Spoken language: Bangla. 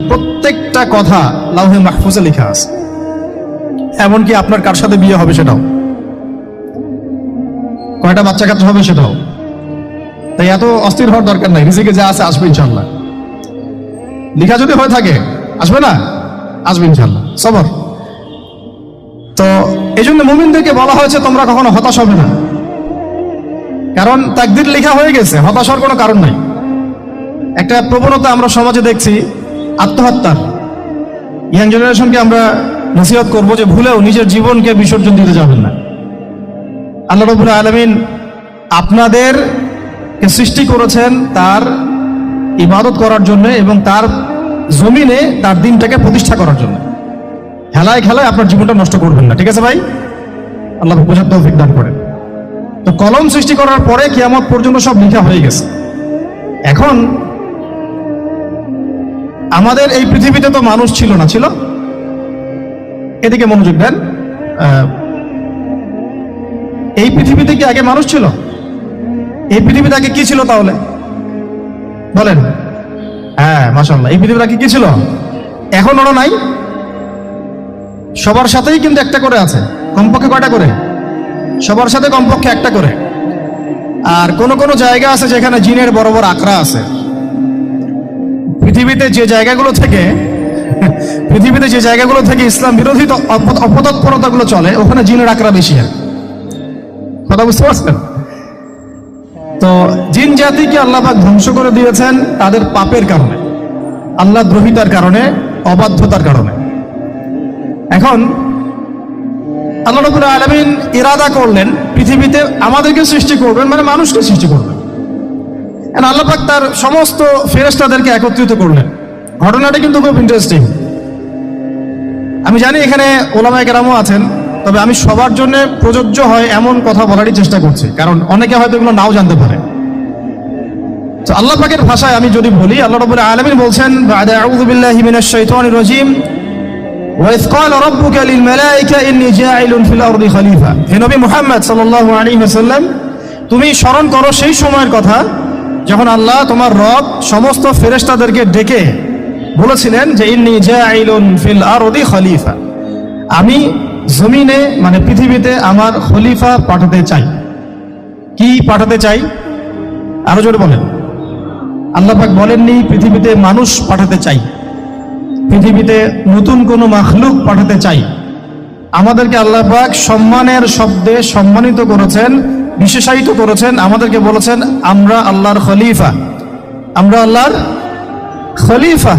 প্রত্যেকটা কথা লাউহে মাহফুজে লেখা আছে, এমনকি আপনার কার সাথে বিয়ে হবে সেটাও, কয়টা বাচ্চা কাচ্চা হবে সেটাও। তাই এত অস্থির হওয়ার দরকার নাই, রিজিকে যা আছে আসবে ইনশাল্লাহ। লেখা যদি হয়ে থাকে আসবে না, আসবে ইনশাল্লাহ, সবর। তো এই জন্য মুমিনদেরকে বলা হয়েছে তোমরা কখনো হতাশ হবে না, কারণ তাকদীর লেখা হয়ে গেছে, হতাশ হওয়ার কোনো কারণ নাই। একটা প্রবণতা আমরা সমাজে দেখছি আত্মহত্যার। ইয়াং জেনারেশনকে আমরা নসিহত করবো যে ভুলেও নিজের জীবনকে বিসর্জন দিতে যাবেন না। আল্লাহ রাব্বুল আলামিন আপনাদেরকে সৃষ্টি করেছেন তার ইবাদত করার জন্য এবং তার জমিনে তার দিনটাকে প্রতিষ্ঠা করার জন্য। খেলায় খেলায় আপনার জীবনটা নষ্ট করবেন না, ঠিক আছে ভাই? আল্লাহ বোঝার তৌফিক দান করেন। তো কলম সৃষ্টি করার পরে কিয়ামত পর্যন্ত সব লেখা হয়ে গেছে। এখন আমাদের এই পৃথিবীতে তো মানুষ ছিল না, ছিল? এদিকে মনোযোগ দেন। এই পৃথিবীতে কি আগে মানুষ ছিল? এই পৃথিবীতে আগে কি ছিল তাহলে বলেন? হ্যাঁ, মাশাআল্লাহ। এই পৃথিবীতে আগে কি ছিল? এখন ওরা নাই। সবার সাথেই কিন্তু একটা করে আছে, কমপক্ষে কয়টা করে? সবার সাথে কমপক্ষে একটা করে। আর কোন কোন জায়গা আছে যেখানে জিনের বড় বড় আকড়া আছে। পৃথিবীতে যে জায়গাগুলো থেকে ইসলাম বিরোধী অপতৎপরতাগুলো চলে, ওখানে জিনের আকড়া বেশি হয়। কথা বুঝতে পারছেন? তো জিন জাতিকে আল্লাহ পাক ধ্বংস করে দিয়েছেন তাদের পাপের কারণে, আল্লাহ দ্রোহিতার কারণে, অবাধ্যতার কারণে। এখন আল্লাহ রাব্বুল আলামিন ইরাদা করলেন পৃথিবীতে আমাদেরকে সৃষ্টি করবেন, মানে মানুষকে সৃষ্টি করবেন। আল্লাহ পাক তার সমস্ত ফেরেশতাদেরকে একত্রিত করলেন। ঘটনাটা কিন্তু খুব ইন্টারেস্টিং। আমি জানি এখানে ওলামায়ে কেরামও আছেন, তবে আমি সবার জন্য প্রযোজ্য হয় এমন কথা বলারই চেষ্টা করছি, কারণ অনেকে হয়তো এগুলো নাও জানতে পারে। তো আল্লাহ পাকের ভাষায় আমি যদি বলি, আল্লাহ রাব্বুল আলামিন বলছেন, বা'দা আউযু বিল্লাহি মিনাশ শাইতানির রাজীম, وَإِذْ قَالَ رَبُّكَ لِلْمَلَائِكَةِ إِنِّي جَاعِلٌ فِي الْأَرْضِ خَلِيفَةً। হে নবী মুহাম্মদ সাল্লাল্লাহু আলাইহি ওয়াসাল্লাম, তুমি স্মরণ করো সেই সময়ের কথা যখন আল্লাহ তোমার রব সমস্ত ফেরেশতাদেরকে ডেকে বলেছিলেন যে ইন্নী জাইলুন ফিল আরদি খলিফা, আমি জমিনে মানে পৃথিবীতে আমার খলিফা পাঠাতে চাই। কি পাঠাতে চাই? আরো জোরে বলেন। আল্লাহ পাক বলেননি পৃথিবীতে মানুষ পাঠাতে চাই, পৃথিবীতে নতুন কোনো মাখলুক পাঠাতে চাই। আমাদেরকে আল্লাহ পাক সম্মানের শব্দে সম্মানিত করেছেন, বিশেষায়িত করেছেন। আমাদেরকে বলেছেন আমরা আল্লাহর খলিফা, আমরা আল্লাহর খলিফা।